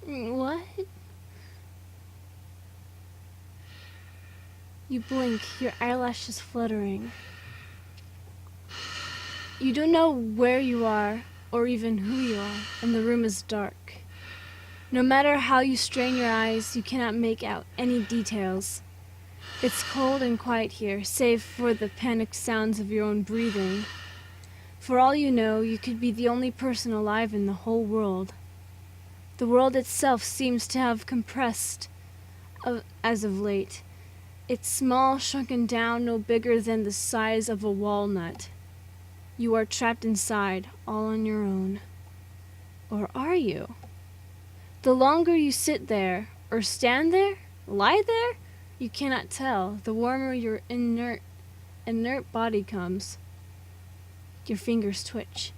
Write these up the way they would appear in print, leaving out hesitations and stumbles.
What? You blink, your eyelashes fluttering. You don't know where you are, or even who you are, and the room is dark. No matter how you strain your eyes, you cannot make out any details. It's cold and quiet here, save for the panicked sounds of your own breathing. For all you know, you could be the only person alive in the whole world. The world itself seems to have compressed as of late. It's small, shrunken down, no bigger than the size of a walnut. You are trapped inside, all on your own. Or are you? The longer you sit there, or stand there, lie there, you cannot tell. The warmer your inert body comes. Your fingers twitch.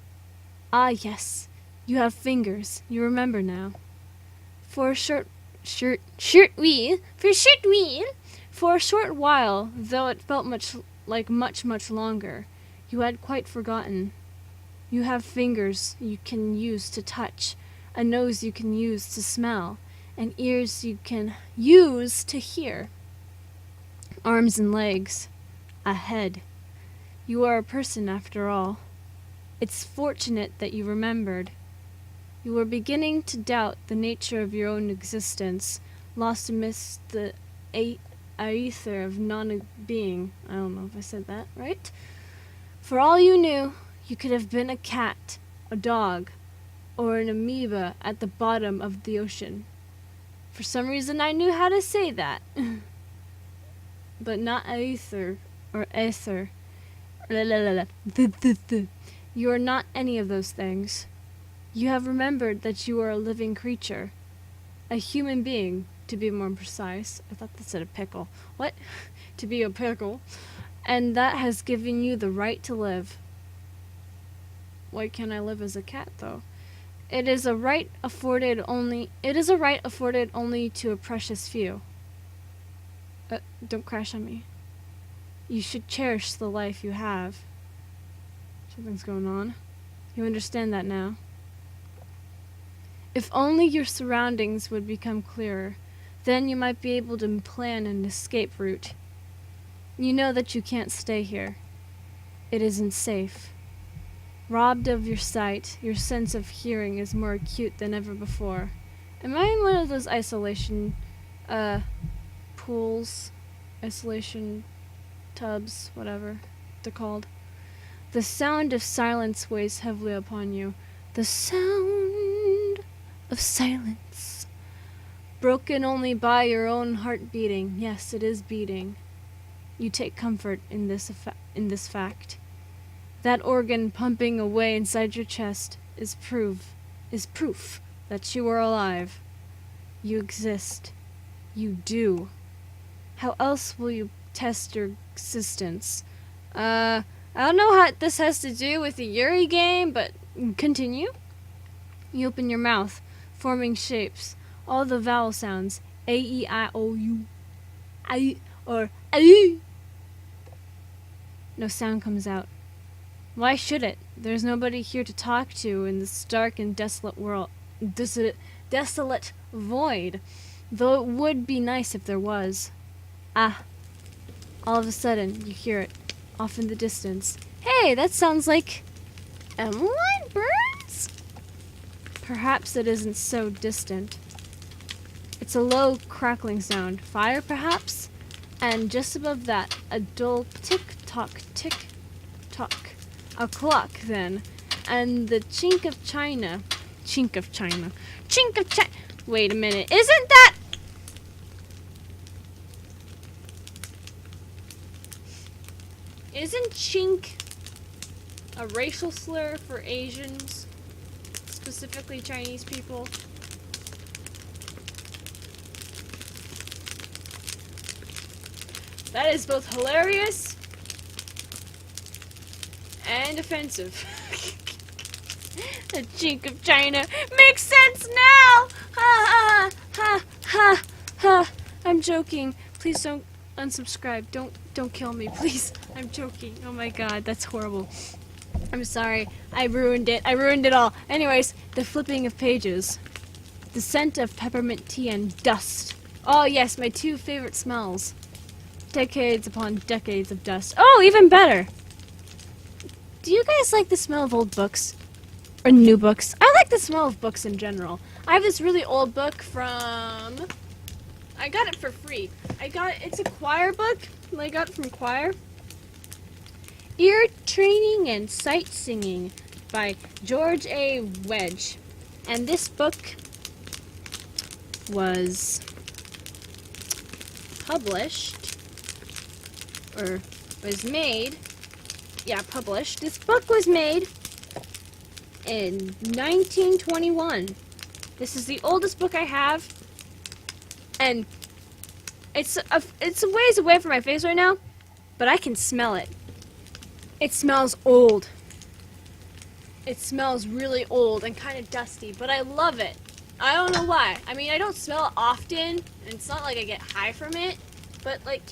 Ah, yes, you have fingers. You remember now. For a short while, though it felt much longer, you had quite forgotten. You have fingers you can use to touch, a nose you can use to smell, and ears you can use to hear. Arms and legs, a head. You are a person after all. It's fortunate that you remembered. You were beginning to doubt the nature of your own existence, lost amidst the aether of non-being. I don't know if I said that right. For all you knew, you could have been a cat, a dog, or an amoeba at the bottom of the ocean. For some reason I knew how to say that. But not aether or ether. You are not any of those things. You have remembered that you are a living creature. A human being, to be more precise. I thought that said a pickle. What? To be a pickle. And that has given you the right to live. Why can't I live as a cat, though? It is a right afforded only to a precious few. Don't crash on me. You should cherish the life you have. Something's going on. You understand that now. If only your surroundings would become clearer, then you might be able to plan an escape route. You know that you can't stay here. It isn't safe. Robbed of your sight, your sense of hearing is more acute than ever before. Am I in one of those isolation pools? Isolation tubs, whatever they're called. The sound of silence weighs heavily upon you. The sound of silence. Broken only by your own heart beating. Yes, it is beating. You take comfort in this fact. That organ pumping away inside your chest is proof that you are alive. You exist. You do. How else will you test your existence? I don't know what this has to do with the Yuri game, but continue. You open your mouth, forming shapes. All the vowel sounds. A, E, I, O, U. I, or A. No sound comes out. Why should it? There's nobody here to talk to in this dark and desolate world. Desolate void. Though it would be nice if there was. Ah. All of a sudden, you hear it. Off in the distance. Hey, that sounds like Emmeline Burns? Perhaps it isn't so distant. It's a low, crackling sound. Fire, perhaps? And just above that, a dull tick-tock, tick-tock. A clock, then. And the chink of china. Chink of china. Chink of china. Wait a minute. Isn't that... Isn't chink a racial slur for Asians? Specifically Chinese people? That is both hilarious and offensive. The chink of China makes sense now! Ha ha ha ha ha! I'm joking. Please don't unsubscribe. Don't kill me, please. I'm joking. Oh my god, that's horrible. I'm sorry. I ruined it. I ruined it all. Anyways, the flipping of pages. The scent of peppermint tea and dust. Oh yes, my two favorite smells. Decades upon decades of dust. Oh, even better! Do you guys like the smell of old books? Or new books? I like the smell of books in general. I have this really old book from... I got it for free. It's a choir book. I got it from choir. Ear Training and Sight Singing by George A. Wedge. And this book was published, or was made, published. This book was made in 1921. This is the oldest book I have, and it's a ways away from my face right now, but I can smell it. It smells old. It smells really old and kind of dusty, but I love it. I don't know why. I mean, I don't smell it often, and it's not like I get high from it, but like,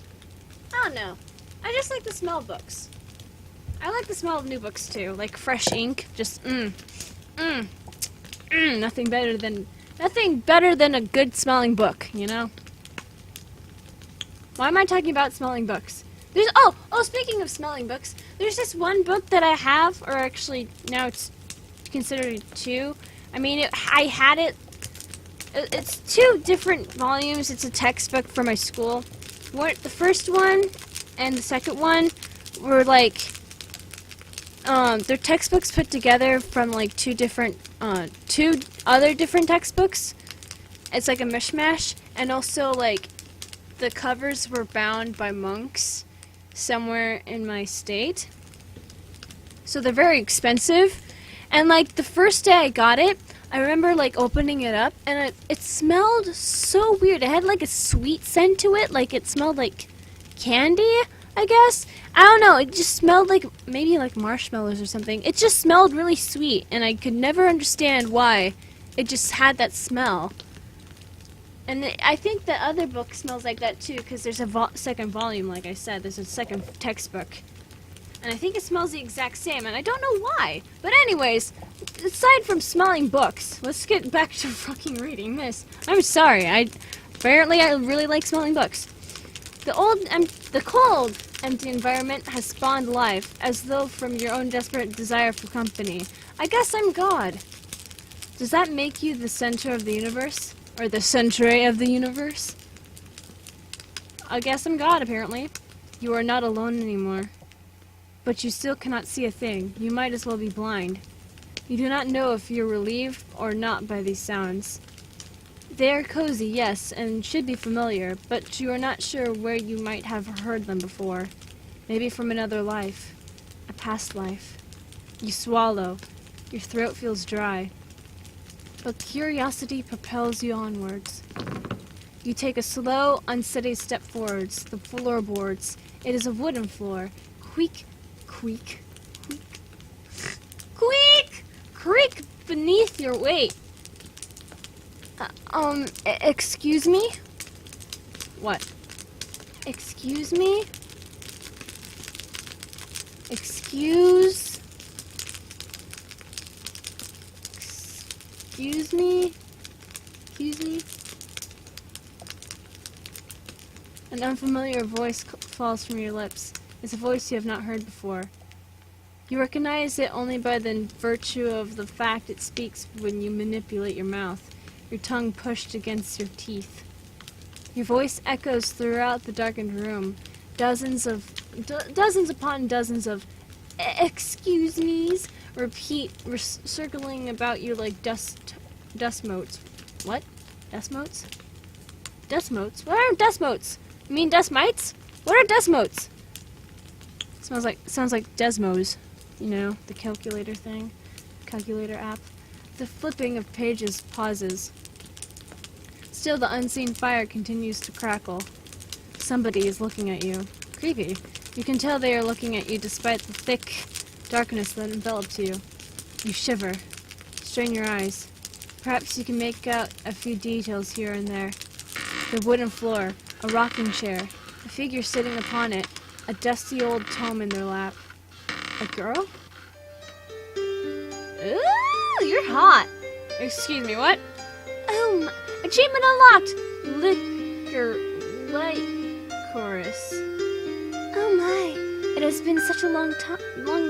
I don't know. I just like the smell of books. I like the smell of new books too, like fresh ink. Just nothing better than a good smelling book, you know? Why am I talking about smelling books? There's speaking of smelling books, there's this one book that I have, or actually now it's considered two. I mean, I had it. It's two different volumes. It's a textbook for my school. The first one and the second one were like they're textbooks put together from like two other different textbooks. It's like a mishmash, and also like the covers were bound by monks somewhere in my state. So they're very expensive. And like the first day I got it, I remember like opening it up, and it smelled so weird. It had like a sweet scent to it, like it smelled like candy, I guess. I don't know, it just smelled like maybe like marshmallows or something. It just smelled really sweet, and I could never understand why it just had that smell. And I think the other book smells like that too, because there's a second volume, like I said. There's a second textbook. And I think it smells the exact same, and I don't know why. But anyways, aside from smelling books, let's get back to fucking reading this. I'm sorry, apparently I really like smelling books. The cold, empty environment has spawned life, as though from your own desperate desire for company. I guess I'm God. Does that make you the center of the universe? Or the centre of the universe? I guess I'm God, apparently. You are not alone anymore. But you still cannot see a thing. You might as well be blind. You do not know if you're relieved or not by these sounds. They are cozy, yes, and should be familiar, but you are not sure where you might have heard them before. Maybe from another life. A past life. You swallow. Your throat feels dry. But curiosity propels you onwards. You take a slow, unsteady step forwards. The floorboards. It is a wooden floor. Creak, creak, creak, creak, creak beneath your weight. Excuse me? What? Excuse me? Excuse me? Excuse me? An unfamiliar voice falls from your lips. It's a voice you have not heard before. You recognize it only by the virtue of the fact it speaks when you manipulate your mouth, your tongue pushed against your teeth. Your voice echoes throughout the darkened room. Dozens upon dozens of excuse me's repeat, circling about you like dust motes. What? Dust motes? Dust motes? What are dust motes? You mean dust mites? What are dust motes? Sounds like Desmos, you know, the calculator thing, calculator app. The flipping of pages pauses. Still, the unseen fire continues to crackle. Somebody is looking at you. Creepy. You can tell they are looking at you despite the thick darkness that envelops you. You shiver. Strain your eyes. Perhaps you can make out a few details here and there. The wooden floor, a rocking chair, a figure sitting upon it, a dusty old tome in their lap. A girl? Ooh, you're hot. Excuse me, what? Oh, achievement unlocked! Liquor Light Chorus. Oh my, it has been such a long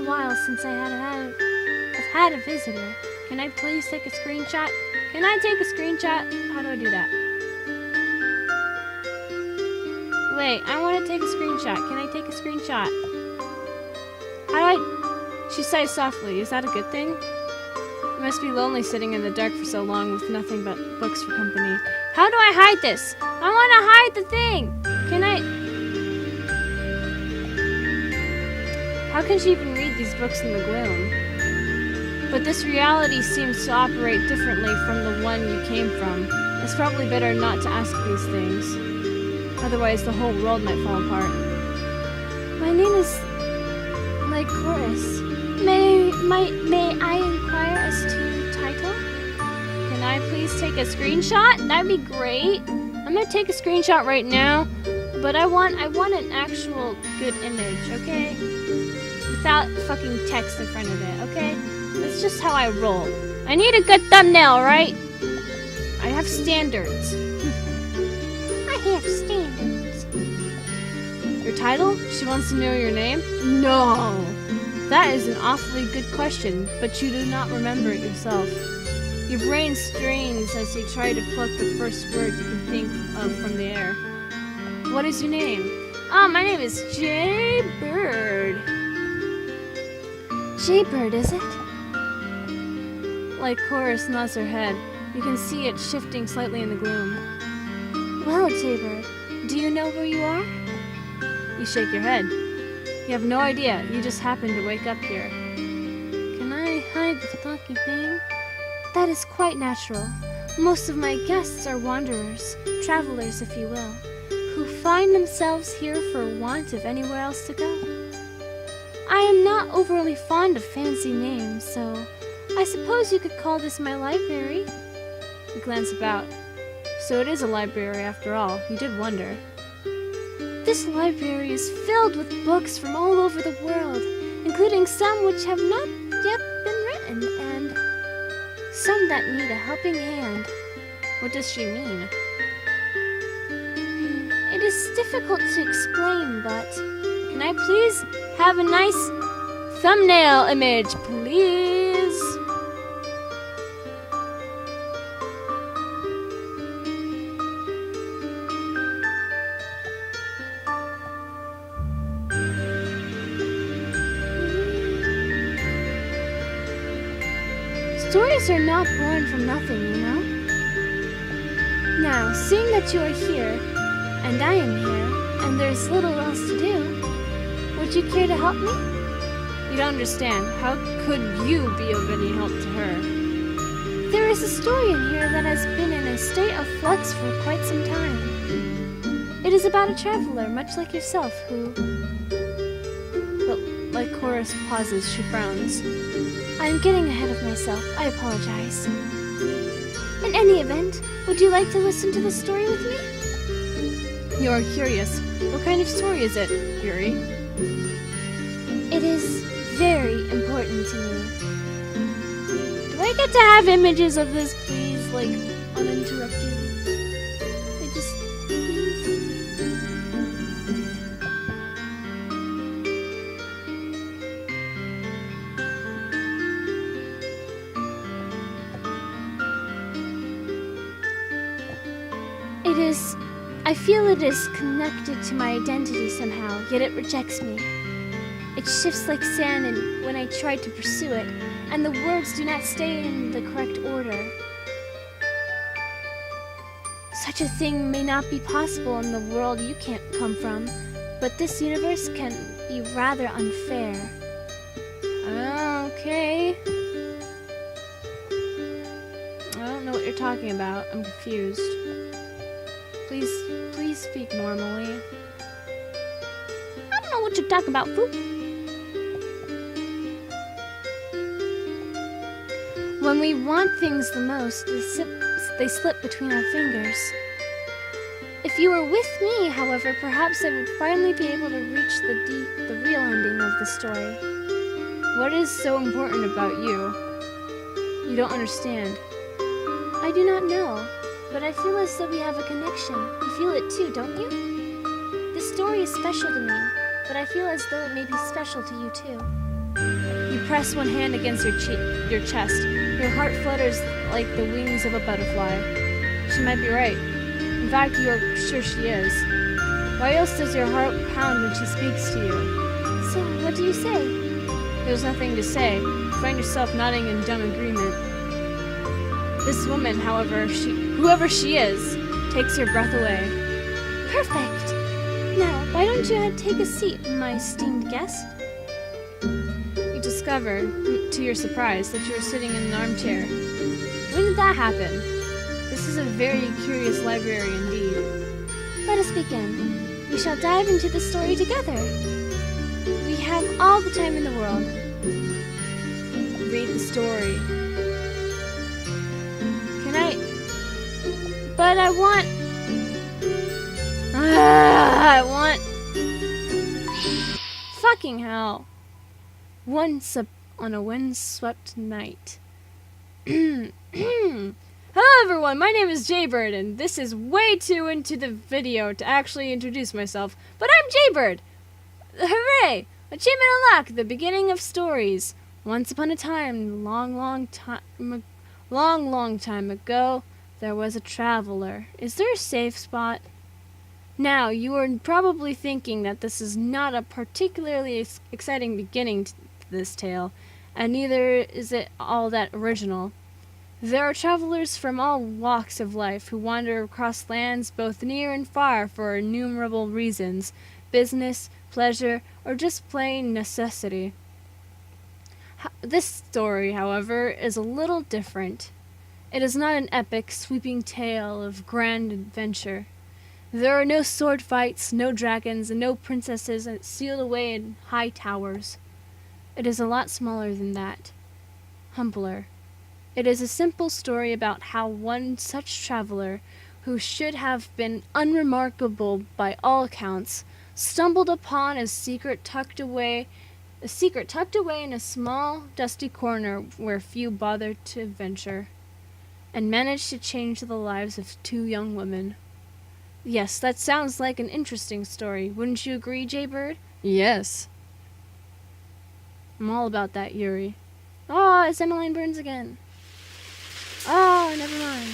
while since I've had a visitor. Can I please take a screenshot? Can I take a screenshot? How do I do that? Wait, I want to take a screenshot. Can I take a screenshot? How do I... She sighs softly. Is that a good thing? It must be lonely sitting in the dark for so long with nothing but books for company. How do I hide this? I want to hide the thing! Can I... How can she even read these books in the gloom? But this reality seems to operate differently from the one you came from. It's probably better not to ask these things. Otherwise, the whole world might fall apart. My name is... Lycoris. May I inquire as to title? Can I please take a screenshot? That'd be great. I'm gonna take a screenshot right now, but I want an actual good image, okay? Without fucking text in front of it, okay? That's just how I roll. I need a good thumbnail, right? I have standards. I have standards. Your title? She wants to know your name? No! That is an awfully good question, but you do not remember it yourself. Your brain strains as you try to pluck the first word you can think of from the air. What is your name? My name is Jaybird. Jaybird, is it? Like Chorus nods her head. You can see it shifting slightly in the gloom. Well, Jaybird, do you know where you are? You shake your head. You have no idea. You just happened to wake up here. Can I hide the lucky thing? That is quite natural. Most of my guests are wanderers, travelers if you will, who find themselves here for want of anywhere else to go. I am not overly fond of fancy names, so I suppose you could call this my library. You glance about. So it is a library after all. You did wonder. This library is filled with books from all over the world, including some which have not yet been written, and some that need a helping hand. What does she mean? It is difficult to explain, but can I please have a nice thumbnail image, please? Stories are not born from nothing, you know? Now, seeing that you are here, and I am here, and there's little else to do, would you care to help me? You don't understand. How could you be of any help to her? There is a story in here that has been in a state of flux for quite some time. It is about a traveler, much like yourself, who... But like Chorus pauses, she frowns. I am getting ahead of myself. I apologize. In any event, would you like to listen to the story with me? You are curious. What kind of story is it, Yuri? It is very important to me. Do I get to have images of this, please? Like, uninterrupted? I just... please? I feel it is connected to my identity somehow, yet it rejects me. It shifts like sand when I try to pursue it, and the words do not stay in the correct order. Such a thing may not be possible in the world you can't come from, but this universe can be rather unfair. Okay. I don't know what you're talking about. I'm confused. Please speak normally. I don't know what you're talking about, Foop. When we want things the most, they slip between our fingers. If you were with me, however, perhaps I would finally be able to reach the real ending of the story. What is so important about you? You don't understand. I do not know, but I feel as though we have a connection. You feel it too, don't you? This story is special to me, but I feel as though it may be special to you too. You press one hand against your chest. Your heart flutters like the wings of a butterfly. She might be right. In fact, you are sure she is. Why else does your heart pound when she speaks to you? So, what do you say? There's nothing to say. You find yourself nodding in dumb agreement. This woman, however, whoever she is, takes your breath away. Perfect! Now, why don't you take a seat, my esteemed guest? You discover, to your surprise, that you are sitting in an armchair. When did that happen? This is a very curious library indeed. Let us begin. We shall dive into the story together. We have all the time in the world. Read the story. Can I? But I want... Fucking hell. Once on a windswept night. Hello everyone, my name is Jaybird, and this is way too into the video to actually introduce myself, but I'm Jaybird! Hooray! Achievement unlocked, the beginning of stories. Once upon a time, long time ago, there was a traveler. Is there a safe spot? Now, you are probably thinking that this is not a particularly exciting beginning to this tale, and neither is it all that original. There are travelers from all walks of life who wander across lands both near and far for innumerable reasons, business, pleasure, or just plain necessity. This story, however, is a little different. It is not an epic, sweeping tale of grand adventure. There are no sword fights, no dragons, and no princesses sealed away in high towers. It is a lot smaller than that. Humbler. It is a simple story about how one such traveler, who should have been unremarkable by all accounts, stumbled upon a secret tucked away in a small, dusty corner where few bothered to venture, and managed to change the lives of two young women. Yes, that sounds like an interesting story. Wouldn't you agree, Jaybird? Yes. I'm all about that, Yuri. Oh, it's Emmeline Burns again. Oh, never mind.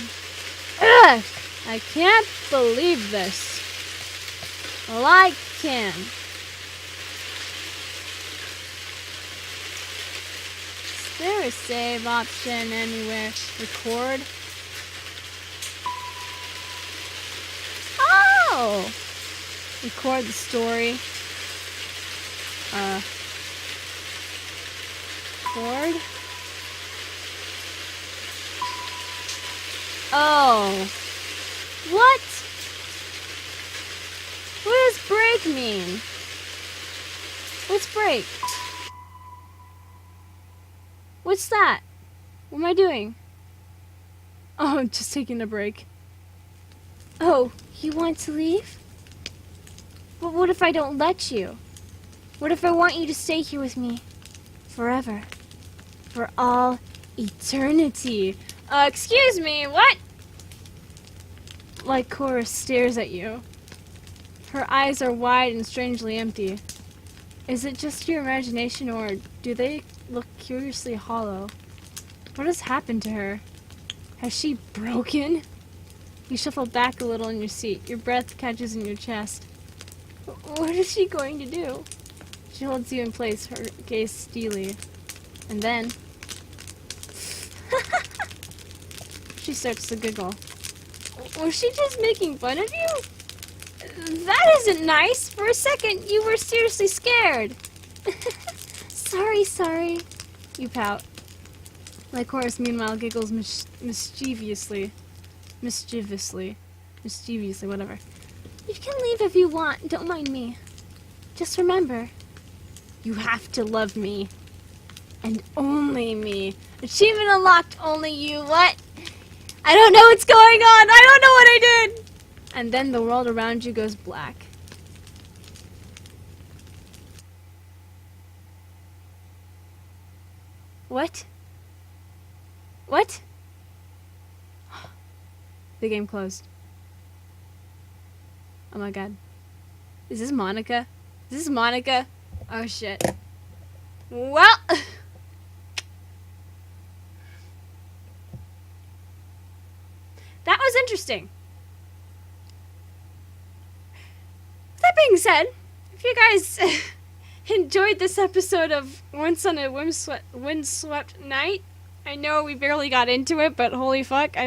Ugh! I can't believe this. Well, I can. Is there a save option anywhere? Record? Oh! Record the story. Record? Oh. What? What does break mean? What's break? What's that? What am I doing? Oh, I'm just taking a break. Oh, you want to leave? But what if I don't let you? What if I want you to stay here with me? Forever. For all eternity. Excuse me, what? Lycora stares at you. Her eyes are wide and strangely empty. Is it just your imagination, or do they look curiously hollow? What has happened to her? Has she broken? You shuffle back a little in your seat. Your breath catches in your chest. What is she going to do? She holds you in place, her gaze steely. And then... she starts to giggle. Was she just making fun of you? That isn't nice! For a second, you were seriously scared! Sorry. You pout. Lycoris, meanwhile, giggles mischievously, whatever. You can leave if you want, don't mind me. Just remember, you have to love me. And only me. Achievement unlocked, only you. What? I don't know what's going on. I don't know what I did. And then the world around you goes black. What? What? The game closed. Oh my god. Is this Monica? Is this Monica? Oh shit. Well... that was interesting. That being said, if you guys enjoyed this episode of Once on a Windswept Night, I know we barely got into it, but holy fuck,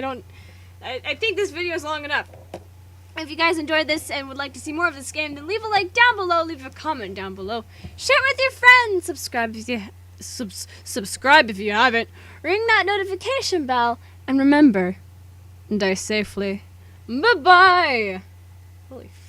I think this video is long enough. If you guys enjoyed this and would like to see more of this game, then leave a like down below, leave a comment down below, share it with your friends, subscribe if you haven't, ring that notification bell, and remember, die safely. Bye-bye! Holy fuck.